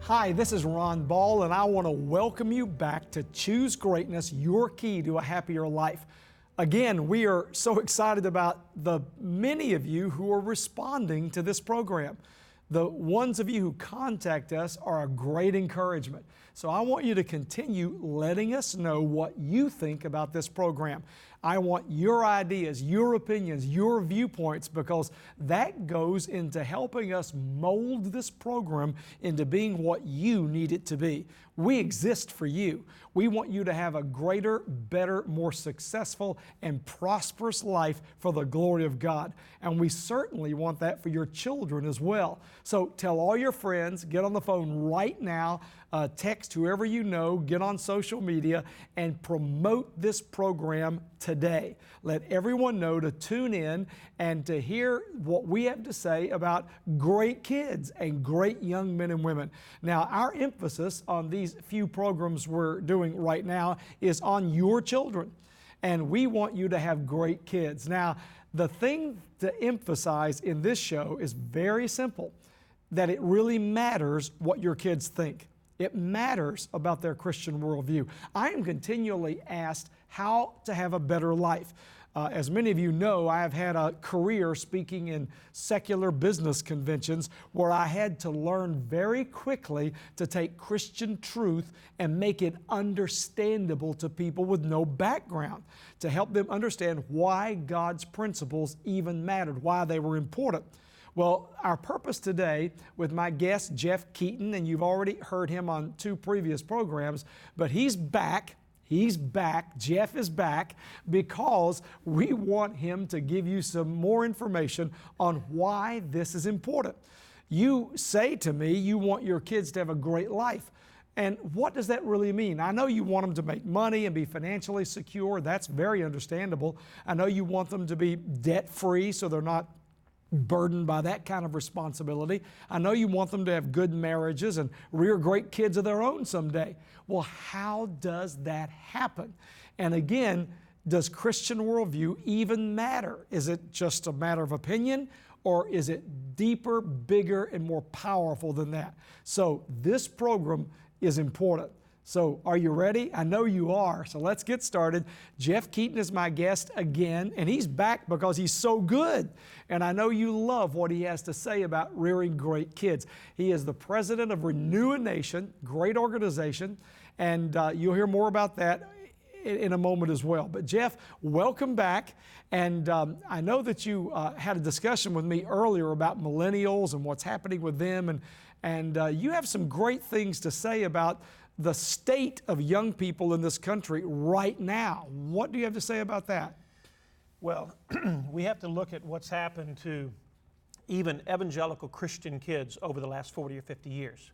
Hi, this is Ron Ball, and I want to welcome you back to Choose Greatness, your key to a happier life. Again, we are so excited about the many of you who are responding to this program. The ones of you who contact us are a great encouragement. So I want you to continue letting us know what you think about this program. I want your ideas, your opinions, your viewpoints, because that goes into helping us mold this program into being what you need it to be. We exist for you. We want you to have a greater, better, more successful, and prosperous life for the glory of God. And we certainly want that for your children as well. So tell all your friends, get on the phone right now, text whoever you know, get on social media, and promote this program today. Let everyone know to tune in and to hear what we have to say about great kids and great young men and women. Now, our emphasis on these few programs we're doing right now is on your children, and we want you to have great kids. Now, the thing to emphasize in this show is very simple, that it really matters what your kids think. It matters about their Christian worldview. I am continually asked how to have a better life. As many of you know, I have had a career speaking in secular business conventions where I had to learn very quickly to take Christian truth and make it understandable to people with no background, to help them understand why God's principles even mattered, why they were important. Well, our purpose today with my guest, Jeff Keaton, and you've already heard him on 2 previous programs, but he's back. He's back. Jeff is back because we want him to give you some more information on why this is important. You say to me you want your kids to have a great life. And what does that really mean? I know you want them to make money and be financially secure. That's very understandable. I know you want them to be debt-free so they're not burdened by that kind of responsibility. I know you want them to have good marriages and rear great kids of their own someday. Well, how does that happen? And again, does Christian worldview even matter? Is it just a matter of opinion, or is it deeper, bigger, and more powerful than that? So this program is important. So are you ready? I know you are. So let's get started. Jeff Keaton is my guest again, and he's back because he's so good. And I know you love what he has to say about rearing great kids. He is the president of Renew a Nation, great organization, and you'll hear more about that in a moment as well. But Jeff, welcome back. And I know that you had a discussion with me earlier about millennials and what's happening with them. And you have some great things to say about the state of young people in this country right now. What do you have to say about that? Well, we have to look at what's happened to even evangelical Christian kids over the last 40 or 50 years.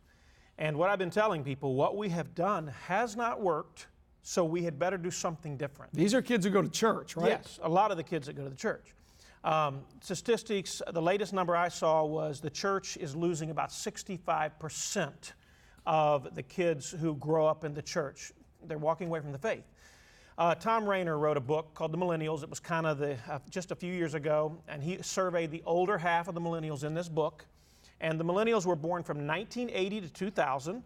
And what I've been telling people, what we have done has not worked, so we had better do something different. These are kids who go to church, right? Yes, a lot of the kids that go to the church. Statistics, the latest number I saw was the church is losing about 65% of the kids who grow up in the church. They're walking away from the faith. Thom Rainer wrote a book called The Millennials. It was kind of just a few years ago, and he surveyed the older half of the millennials in this book. And the millennials were born from 1980 to 2000,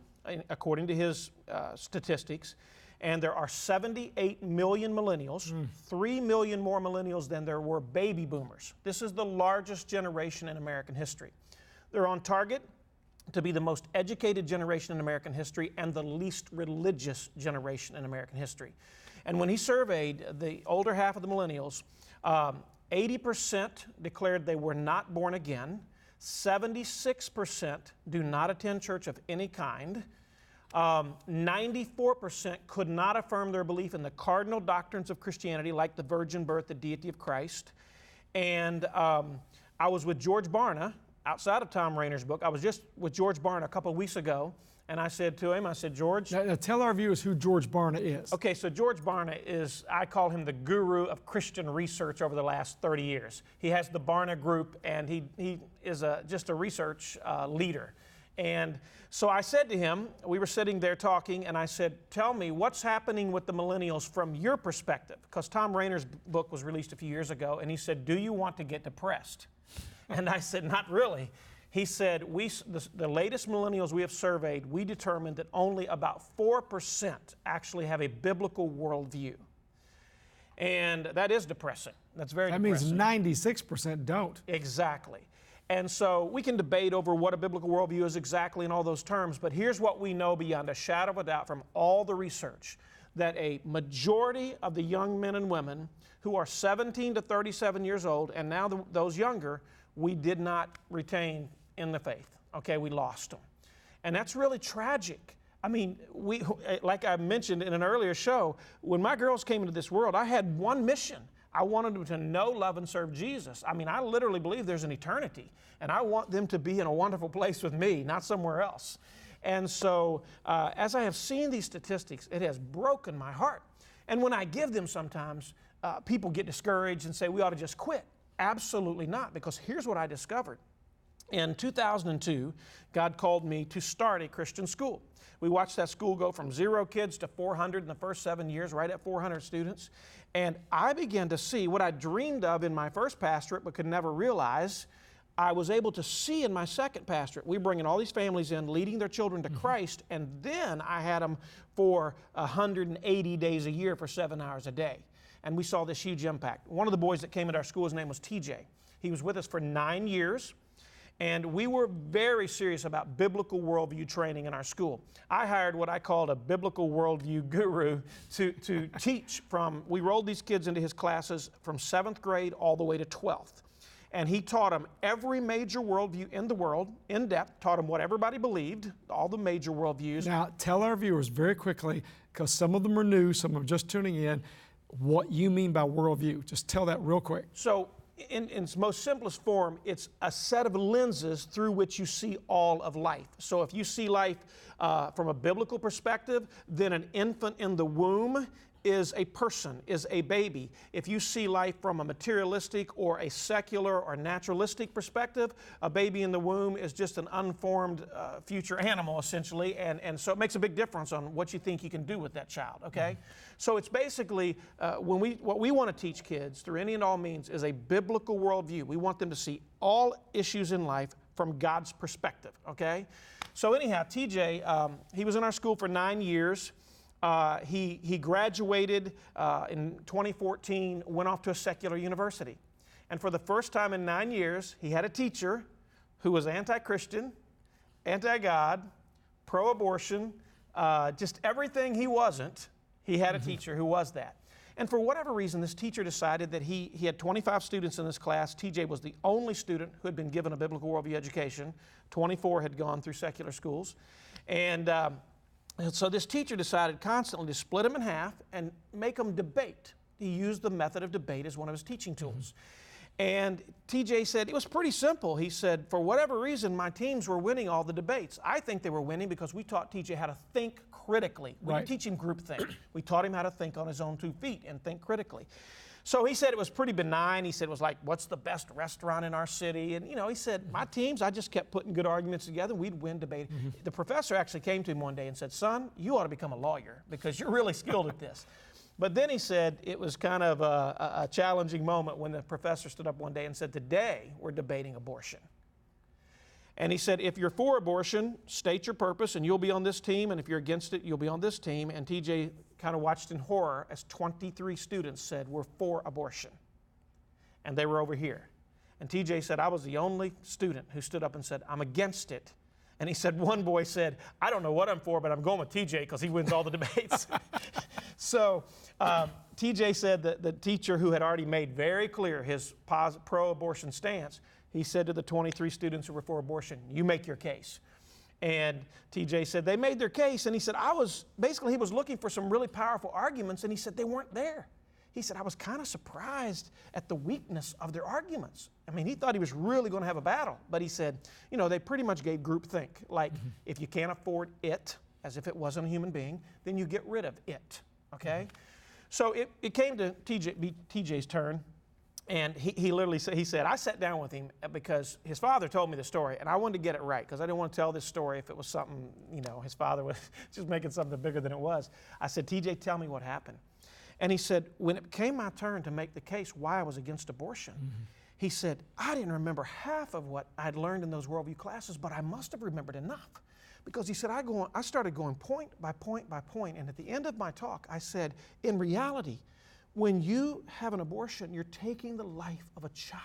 according to his statistics. And there are 78 million millennials, 3 million more millennials than there were baby boomers. This is the largest generation in American history. They're on target to be the most educated generation in American history and the least religious generation in American history. And when he surveyed the older half of the millennials, 80% declared they were not born again, 76% do not attend church of any kind, 94% could not affirm their belief in the cardinal doctrines of Christianity, like the virgin birth, the deity of Christ. And I was with George Barna, outside of Thom Rainer's book. I was just with George Barna a couple of weeks ago, and I said to him, George... Now tell our viewers who George Barna is. Okay, so George Barna is, I call him the guru of Christian research over the last 30 years. He has the Barna Group, and he is just a research leader. And so I said to him, we were sitting there talking, and I said, tell me, what's happening with the millennials from your perspective? Because Thom Rainer's book was released a few years ago, and he said, do you want to get depressed? And I said, not really. He said, the latest millennials we have surveyed, we determined that only about 4% actually have a biblical worldview. And that is depressing. That's very depressing. That means 96% don't. Exactly. And so we can debate over what a biblical worldview is exactly in all those terms, but here's what we know beyond a shadow of a doubt from all the research, that a majority of the young men and women who are 17 to 37 years old, and now those younger, we did not retain in the faith. Okay, we lost them. And that's really tragic. I mean, like I mentioned in an earlier show, when my girls came into this world, I had one mission. I wanted them to know, love, and serve Jesus. I mean, I literally believe there's an eternity, and I want them to be in a wonderful place with me, not somewhere else. And so, as I have seen these statistics, it has broken my heart. And when I give them sometimes, people get discouraged and say, we ought to just quit. Absolutely not, because here's what I discovered. In 2002, God called me to start a Christian school. We watched that school go from 0 kids to 400 in the first 7 years, right at 400 students. And I began to see what I dreamed of in my first pastorate but could never realize. I was able to see in my second pastorate. We bringing all these families in, leading their children to Christ, and then I had them for 180 days a year for 7 hours a day. And we saw this huge impact. One of the boys that came into our school, his name was TJ. He was with us for 9 years. And we were very serious about biblical worldview training in our school. I hired what I called a biblical worldview guru to teach from, we rolled these kids into his classes from 7th grade all the way to 12th. And he taught them every major worldview in the world, in depth, taught them what everybody believed, all the major worldviews. Now, tell our viewers very quickly, because some of them are new, some of them are just tuning in, what you mean by worldview. Just tell that real quick. So, in its most simplest form, it's a set of lenses through which you see all of life. So if you see life from a biblical perspective, then an infant in the womb is a person, is a baby. If you see life from a materialistic or a secular or naturalistic perspective, a baby in the womb is just an unformed future animal, essentially, and so it makes a big difference on what you think you can do with that child, okay? So it's basically, what we want to teach kids through any and all means is a biblical worldview. We want them to see all issues in life from God's perspective, okay? So anyhow, TJ, he was in our school for 9 years. He graduated in 2014, went off to a secular university. And for the first time in 9 years, he had a teacher who was anti-Christian, anti-God, pro-abortion, just everything he wasn't, he had a teacher who was that. And for whatever reason, this teacher decided that he had 25 students in this class. TJ was the only student who had been given a biblical worldview education. 24 had gone through secular schools. And so this teacher decided constantly to split them in half and make them debate. He used the method of debate as one of his teaching tools. And TJ said, it was pretty simple. He said, for whatever reason, my teams were winning all the debates. I think they were winning because we taught TJ how to think critically. We didn't teach him groupthink. We taught him how to think on his own 2 feet and think critically. So he said it was pretty benign. He said it was like, what's the best restaurant in our city? And, he said, my teams, I just kept putting good arguments together, and we'd win debate. The professor actually came to him one day and said, son, you ought to become a lawyer because you're really skilled at this. But then he said it was kind of a challenging moment when the professor stood up one day and said, today we're debating abortion. And he said, if you're for abortion, state your purpose and you'll be on this team. And if you're against it, you'll be on this team. And TJ kind of watched in horror as 23 students said, we're for abortion. And they were over here. And TJ said, I was the only student who stood up and said, I'm against it. And he said, one boy said, I don't know what I'm for, but I'm going with TJ because he wins all the debates. So TJ said that the teacher who had already made very clear his pro-abortion stance, he said to the 23 students who were for abortion, you make your case. And TJ said they made their case, and he said, he was looking for some really powerful arguments, and he said they weren't there. He said, I was kind of surprised at the weakness of their arguments. I mean, he thought he was really going to have a battle, but he said, they pretty much gave groupthink. Like, if you can't afford it, as if it wasn't a human being, then you get rid of it, okay? So it came to TJ's turn, and he literally said, I sat down with him because his father told me the story, and I wanted to get it right because I didn't want to tell this story if it was something, his father was just making something bigger than it was. I said, TJ, tell me what happened. And he said, when it came my turn to make the case why I was against abortion, He said, I didn't remember half of what I'd learned in those worldview classes, but I must have remembered enough. Because he said, I started going point by point by point, and at the end of my talk, I said, in reality, when you have an abortion, you're taking the life of a child.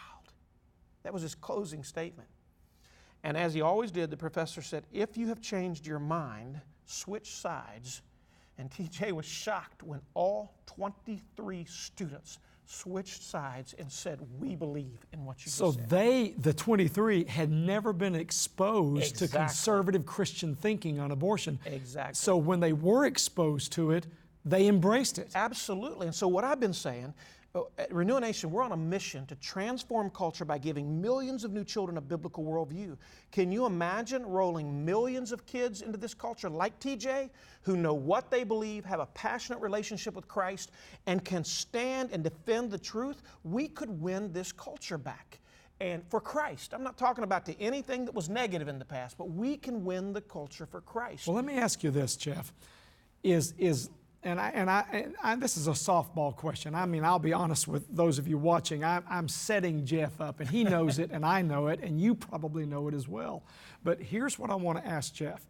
That was his closing statement. And as he always did, the professor said, if you have changed your mind, switch sides. And TJ was shocked when all 23 students switched sides and said, we believe in what you just said. So the 23, had never been exposed to conservative Christian thinking on abortion. Exactly. So when they were exposed to it, they embraced it. Absolutely. And so what I've been saying, at Renew a Nation, we're on a mission to transform culture by giving millions of new children a biblical worldview. Can you imagine rolling millions of kids into this culture like TJ, who know what they believe, have a passionate relationship with Christ, and can stand and defend the truth? We could win this culture back. And for Christ, I'm not talking about to anything that was negative in the past, but we can win the culture for Christ. Well, let me ask you this, Jeff. And this is a softball question. I mean, I'll be honest with those of you watching. I'm setting Jeff up, and he knows it, and I know it, and you probably know it as well. But here's what I want to ask Jeff.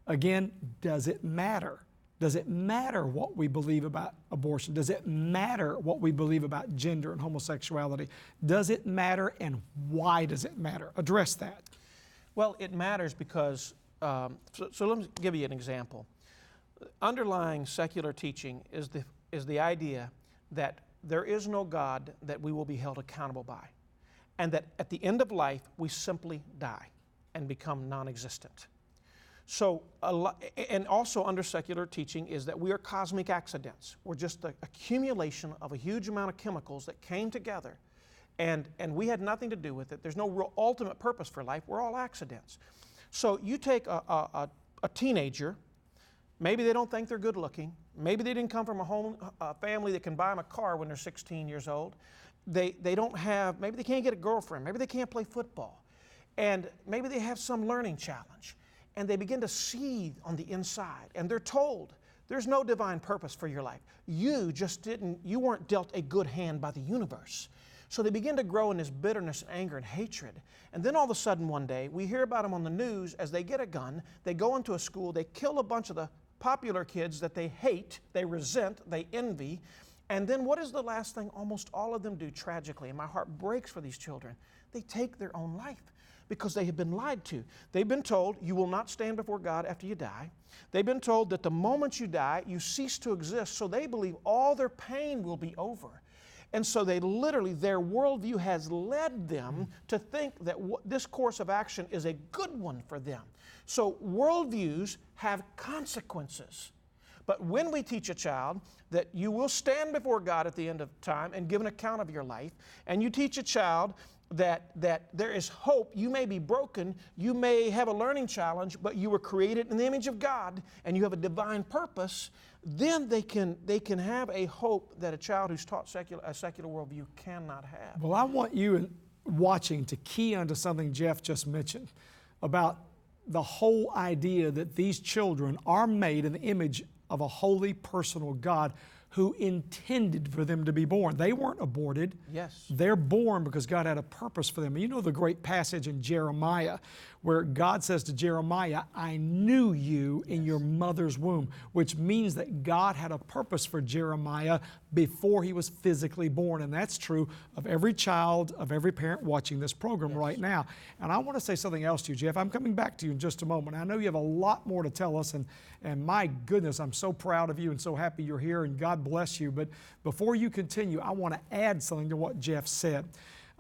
Again, does it matter? Does it matter what we believe about abortion? Does it matter what we believe about gender and homosexuality? Does it matter, and why does it matter? Address that. Well, it matters because, so let me give you an example. Underlying secular teaching is the idea that there is no God that we will be held accountable by, and that at the end of life we simply die and become non-existent. So, and also under secular teaching is that we are cosmic accidents. We're just the accumulation of a huge amount of chemicals that came together, and we had nothing to do with it. There's no real ultimate purpose for life. We're all accidents. So you take a teenager. Maybe they don't think they're good looking. Maybe they didn't come from a family that can buy them a car when they're 16 years old. They don't have, maybe they can't get a girlfriend. Maybe they can't play football. And maybe they have some learning challenge. And they begin to seethe on the inside. And they're told, there's no divine purpose for your life. You weren't dealt a good hand by the universe. So they begin to grow in this bitterness and anger and hatred. And then all of a sudden one day, we hear about them on the news as they get a gun, they go into a school, they kill a bunch of the popular kids that they hate, they resent, they envy. And then what is the last thing almost all of them do tragically? And my heart breaks for these children. They take their own life because they have been lied to. They've been told you will not stand before God after you die. They've been told that the moment you die, you cease to exist. So they believe all their pain will be over. And so they literally, their worldview has led them to think that this course of action is a good one for them. So worldviews have consequences. But when we teach a child that you will stand before God at the end of time and give an account of your life, and you teach a child that there is hope, you may be broken, you may have a learning challenge, but you were created in the image of God and you have a divine purpose, then they can have a hope that a child who's taught a secular worldview cannot have. Well, I want you watching to key onto something Jeff just mentioned about the whole idea that these children are made in the image of a holy, personal God who intended for them to be born. They weren't aborted. Yes. They're born because God had a purpose for them. You know the great passage in Jeremiah where God says to Jeremiah, I knew you in your mother's womb, which means that God had a purpose for Jeremiah before he was physically born. And that's true of every child, of every parent watching this program right now. And I want to say something else to you, Jeff. I'm coming back to you in just a moment. I know you have a lot more to tell us, and my goodness, I'm so proud of you and so happy you're here, and God bless you. But before you continue, I want to add something to what Jeff said.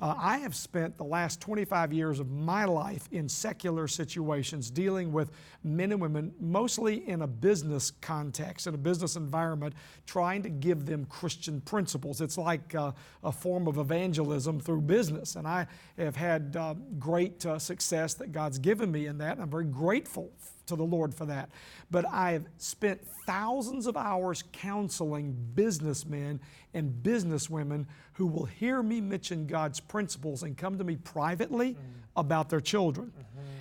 I have spent the last 25 years of my life in secular situations dealing with men and women, mostly in a business context, in a business environment, trying to give them Christian principles. It's like a form of evangelism through business. And I have had great success that God's given me in that, and I'm very grateful to the Lord for that. But I've spent thousands of hours counseling businessmen and businesswomen who will hear me mention God's principles and come to me privately about their children.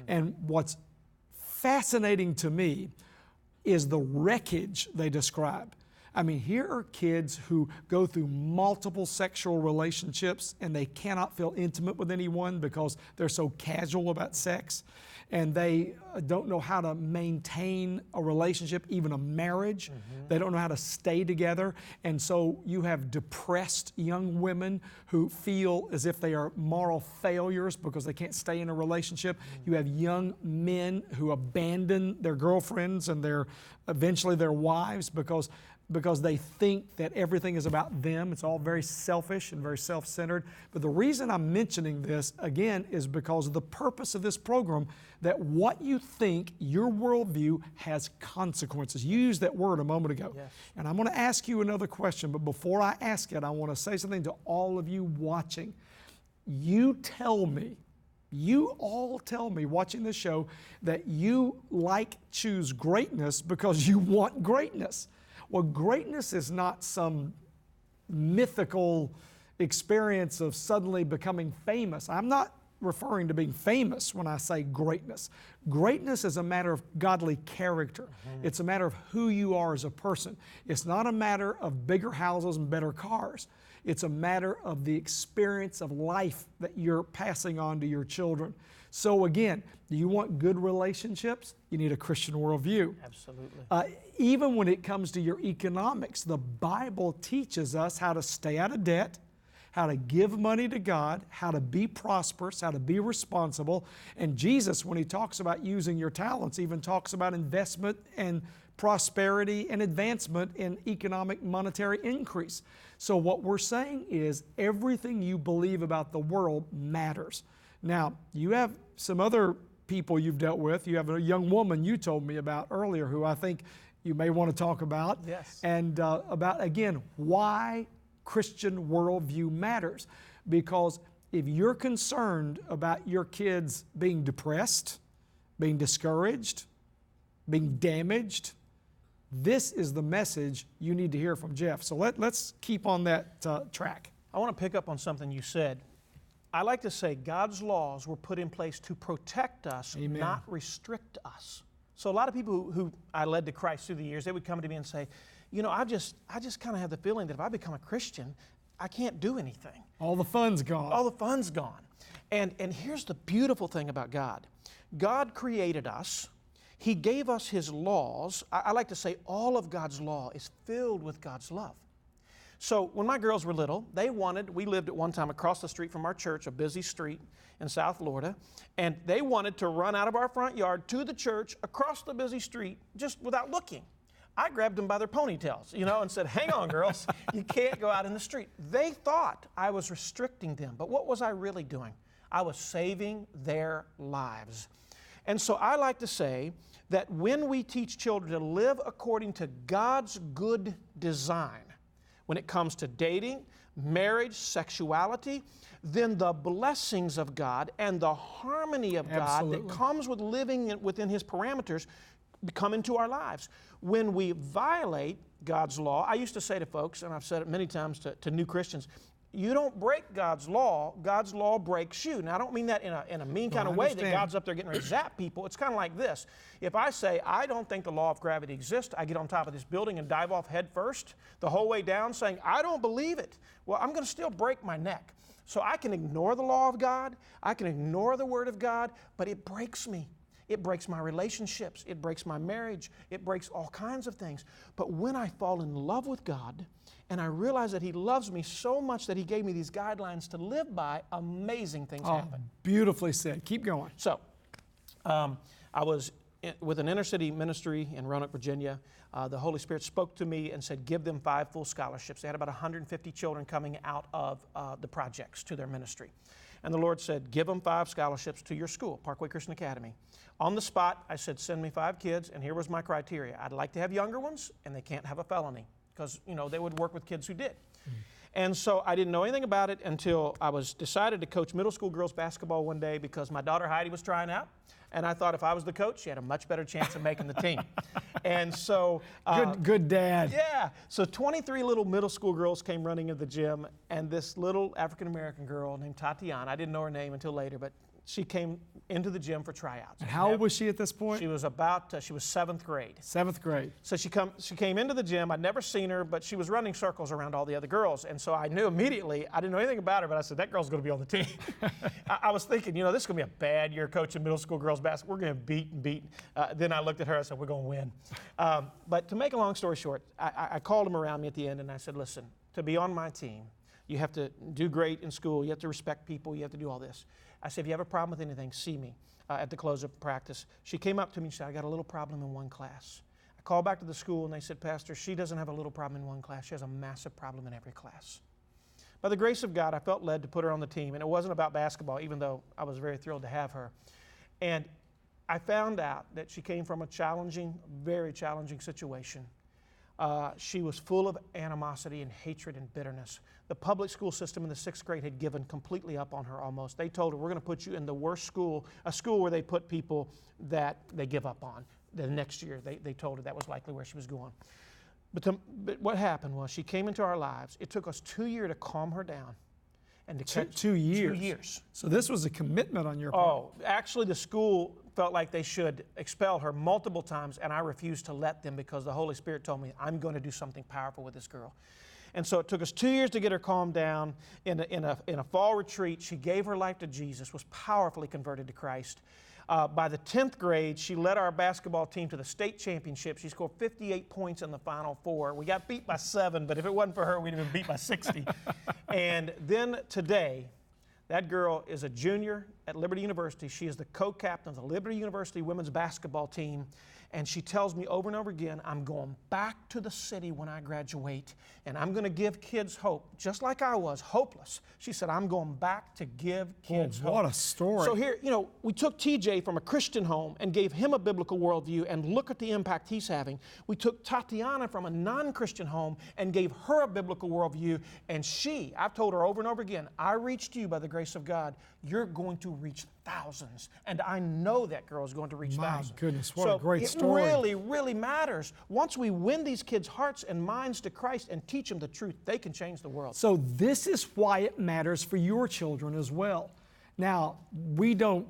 And what's fascinating to me is the wreckage they describe. I mean, here are kids who go through multiple sexual relationships and they cannot feel intimate with anyone because they're so casual about sex, and they don't know how to maintain a relationship, even a marriage. They don't know how to stay together. And so you have depressed young women who feel as if they are moral failures because they can't stay in a relationship. You have young men who abandon their girlfriends and eventually their wives because they think that everything is about them. It's all very selfish and very self-centered. But the reason I'm mentioning this, again, is because of the purpose of this program, that what you think, your worldview, has consequences. You used that word a moment ago. Yes. And I'm going to ask you another question, but before I ask it, I want to say something to all of you watching. You all tell me watching this show that you like Choose Greatness because you want greatness. Well, greatness is not some mythical experience of suddenly becoming famous. I'm not referring to being famous when I say greatness. Greatness is a matter of godly character. It's a matter of who you are as a person. It's not a matter of bigger houses and better cars. It's a matter of the experience of life that you're passing on to your children. So again, do you want good relationships? You need a Christian worldview. Absolutely. Even when it comes to your economics, the Bible teaches us how to stay out of debt, how to give money to God, how to be prosperous, how to be responsible. And Jesus, when He talks about using your talents, even talks about investment and prosperity and advancement in economic monetary increase. So what we're saying is everything you believe about the world matters. Now, you have some other people you've dealt with. You have a young woman you told me about earlier who I think you may want to talk about. Yes. And about, again, why Christian worldview matters. Because if you're concerned about your kids being depressed, being discouraged, being damaged, this is the message you need to hear from Jeff. So let's keep on that track. I want to pick up on something you said. I like to say God's laws were put in place to protect us, Amen. not restrict us. So a lot of people who I led to Christ through the years, they would come to me and say, you know, I just kind of have the feeling that if I become a Christian, I can't do anything. All the fun's gone. All the fun's gone. And here's the beautiful thing about God. God created us. He gave us His laws. I like to say all of God's law is filled with God's love. So when my girls were little, we lived at one time across the street from our church, a busy street in South Florida, and they wanted to run out of our front yard to the church across the busy street just without looking. I grabbed them by their ponytails, and said, hang on, girls, you can't go out in the street. They thought I was restricting them, but what was I really doing? I was saving their lives. And so I like to say that when we teach children to live according to God's good design, when it comes to dating, marriage, sexuality, then the blessings of God and the harmony of God that comes with living within His parameters come into our lives. When we violate God's law, I used to say to folks, and I've said it many times to new Christians, you don't break God's law breaks you. Now, I don't mean that in a mean kind of way that God's up there getting ready to zap people. It's kind of like this. If I say, I don't think the law of gravity exists, I get on top of this building and dive off head first, the whole way down saying, I don't believe it. Well, I'm going to still break my neck. So I can ignore the law of God, I can ignore the Word of God, but it breaks me. It breaks my relationships, it breaks my marriage, it breaks all kinds of things. But when I fall in love with God, and I realize that He loves me so much that He gave me these guidelines to live by, amazing things happen. Beautifully said. Keep going. So, I was with an inner city ministry in Roanoke, Virginia. The Holy Spirit spoke to me and said, give them 5 full scholarships. They had about 150 children coming out of the projects to their ministry. And the Lord said, give them 5 scholarships to your school, Parkway Christian Academy. On the spot, I said, send me 5 kids, and here was my criteria. I'd like to have younger ones, and they can't have a felony, because they would work with kids who did. And so I didn't know anything about it until I was decided to coach middle school girls basketball one day because my daughter Heidi was trying out. And I thought if I was the coach, she had a much better chance of making the team. And so... Good dad. Yeah. So 23 little middle school girls came running into the gym, and this little African-American girl named Tatiana, I didn't know her name until later, but she came into the gym for tryouts. And how old was she at this point? She was she was 7th grade. 7th grade. So she came into the gym. I'd never seen her, but she was running circles around all the other girls. And so I knew immediately, I didn't know anything about her, but I said, that girl's going to be on the team. I was thinking, this is going to be a bad year coaching middle school girls basketball. We're going to beat. Then I looked at her, I said, we're going to win. But to make a long story short, I called him around me at the end and I said, listen, to be on my team, you have to do great in school. You have to respect people. You have to do all this. I said, if you have a problem with anything, see me at the close of practice. She came up to me and said, I got a little problem in one class. I called back to the school and they said, Pastor, she doesn't have a little problem in one class. She has a massive problem in every class. By the grace of God, I felt led to put her on the team. And it wasn't about basketball, even though I was very thrilled to have her. And I found out that she came from a challenging, very challenging situation. She was full of animosity and hatred and bitterness. The public school system in the 6th grade had given completely up on her almost. They told her, we're going to put you in the worst school, a school where they put people that they give up on. The next year, they told her that was likely where she was going. But what happened was she came into our lives. It took us 2 years to calm her down. And to catch 2 years? 2 years. So this was a commitment on your part. Oh, actually the school felt like they should expel her multiple times, and I refused to let them because the Holy Spirit told me, I'm going to do something powerful with this girl. And so it took us 2 years to get her calmed down. In a fall retreat, she gave her life to Jesus, was powerfully converted to Christ. By the 10th grade, she led our basketball team to the state championship. She scored 58 points in the Final Four. We got beat by 7, but if it wasn't for her, we'd have been beat by 60. And then today, that girl is a junior at Liberty University. She is the co-captain of the Liberty University women's basketball team. And she tells me over and over again, I'm going back to the city when I graduate, and I'm going to give kids hope, just like I was, hopeless. She said, I'm going back to give kids hope. What a story. So here, we took TJ from a Christian home and gave him a biblical worldview, and look at the impact he's having. We took Tatiana from a non-Christian home and gave her a biblical worldview, and I've told her over and over again, I reached you by the grace of God. You're going to reach thousands, and I know that girl is going to reach thousands. My goodness, what a great story. It really, really matters. Once we win these kids' hearts and minds to Christ and teach them the truth, they can change the world. So this is why it matters for your children as well. Now, we don't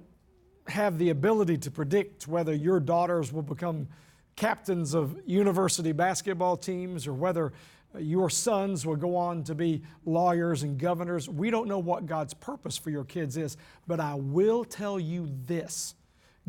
have the ability to predict whether your daughters will become captains of university basketball teams or whether your sons will go on to be lawyers and governors. We don't know what God's purpose for your kids is, but I will tell you this.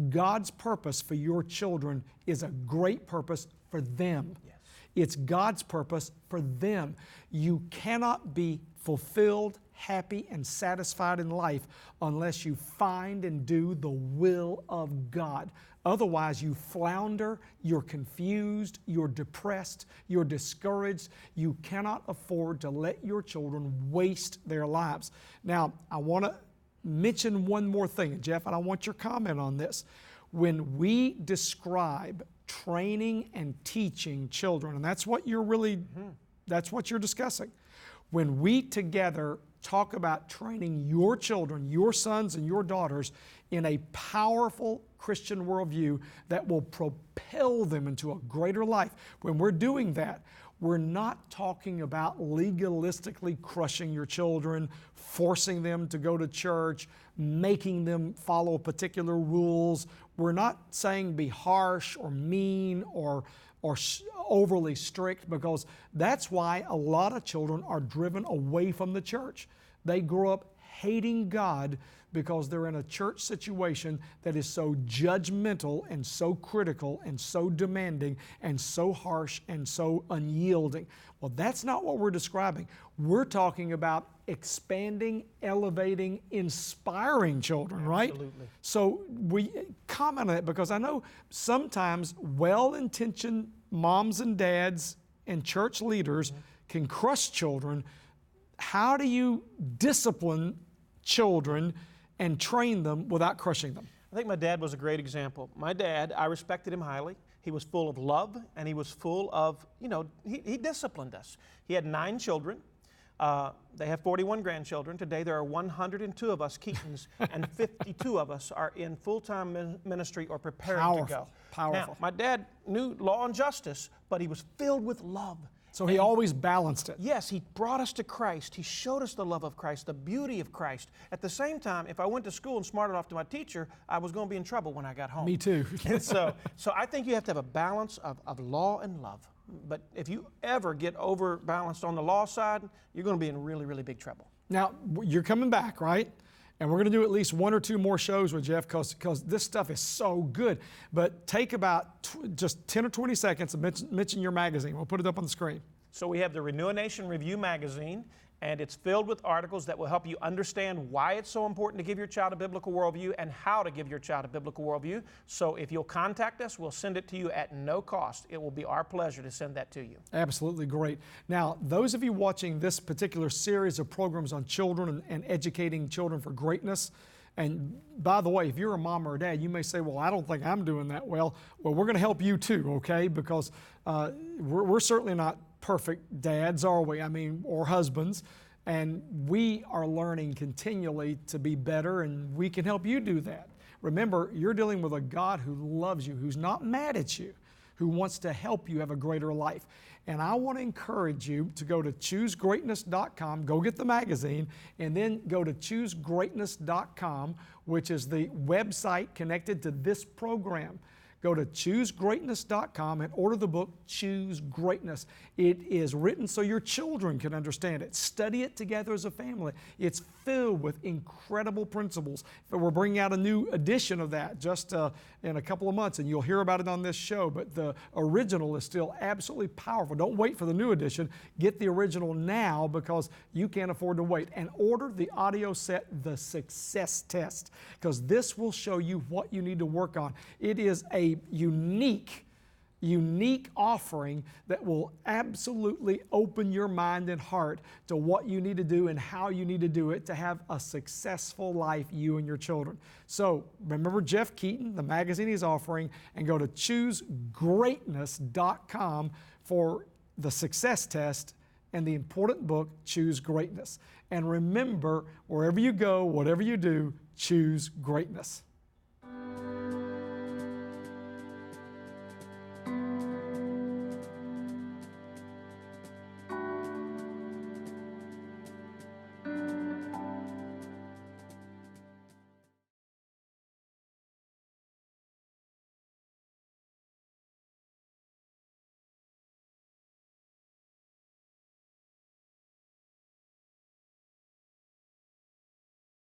God's purpose for your children is a great purpose for them. Yes. It's God's purpose for them. You cannot be fulfilled, happy, and satisfied in life unless you find and do the will of God. Otherwise, you flounder, you're confused, you're depressed, you're discouraged. You cannot afford to let your children waste their lives. Now, I want to mention one more thing, Jeff, and I want your comment on this. When we describe training and teaching children, and that's what you're that's what you're discussing. When we together talk about training your children, your sons and your daughters in a powerful Christian worldview that will propel them into a greater life, when we're doing that, we're not talking about legalistically crushing your children, forcing them to go to church, making them follow particular rules. We're not saying be harsh or mean or overly strict, because that's why a lot of children are driven away from the church. They grow up hating God because they're in a church situation that is so judgmental and so critical and so demanding and so harsh and so unyielding. Well, that's not what we're describing. We're talking about expanding, elevating, inspiring children, right? Absolutely. So we comment on it because I know sometimes well-intentioned moms and dads and church leaders can crush children. How do you discipline children and train them without crushing them? I think my dad was a great example. My dad, I respected him highly. He was full of love, and he was full of, he disciplined us. He had 9 children. They have 41 grandchildren. Today there are 102 of us Keatons, and 52 of us are in full-time ministry or preparing to go. Powerful. Now, my dad knew law and justice, but he was filled with love. So he always balanced it. Yes, he brought us to Christ. He showed us the love of Christ, the beauty of Christ. At the same time, if I went to school and smarted off to my teacher, I was going to be in trouble when I got home. Me too. And so I think you have to have a balance of law and love. But if you ever get overbalanced on the law side, you're going to be in really, really big trouble. Now, you're coming back, right? And we're going to do at least 1 or 2 more shows with Jeff because this stuff is so good. But take about just 10 or 20 seconds and mention your magazine. We'll put it up on the screen. So we have the Renew a Nation Review magazine, and it's filled with articles that will help you understand why it's so important to give your child a biblical worldview and how to give your child a biblical worldview. So if you'll contact us, we'll send it to you at no cost. It will be our pleasure to send that to you. Absolutely great. Now, those of you watching this particular series of programs on children and educating children for greatness, and by the way, if you're a mom or a dad, you may say, well, I don't think I'm doing that well. Well, we're going to help you too, okay? Because we're certainly not perfect dads, are we? I mean, or husbands. And we are learning continually to be better, and we can help you do that. Remember, you're dealing with a God who loves you, who's not mad at you, who wants to help you have a greater life. And I want to encourage you to go to choosegreatness.com, go get the magazine, and then go to choosegreatness.com, which is the website connected to this program. Go to choosegreatness.com and order the book, Choose Greatness. It is written so your children can understand it. Study it together as a family. It's filled with incredible principles. We're bringing out a new edition of that just in a couple of months, and you'll hear about it on this show. But the original is still absolutely powerful. Don't wait for the new edition. Get the original now because you can't afford to wait. And order the audio set, The Success Test, because this will show you what you need to work on. It is a unique offering that will absolutely open your mind and heart to what you need to do and how you need to do it to have a successful life, you and your children. So remember Jeff Keaton, the magazine he's offering, and go to choosegreatness.com for the success test and the important book, Choose Greatness. And remember, wherever you go, whatever you do, choose greatness.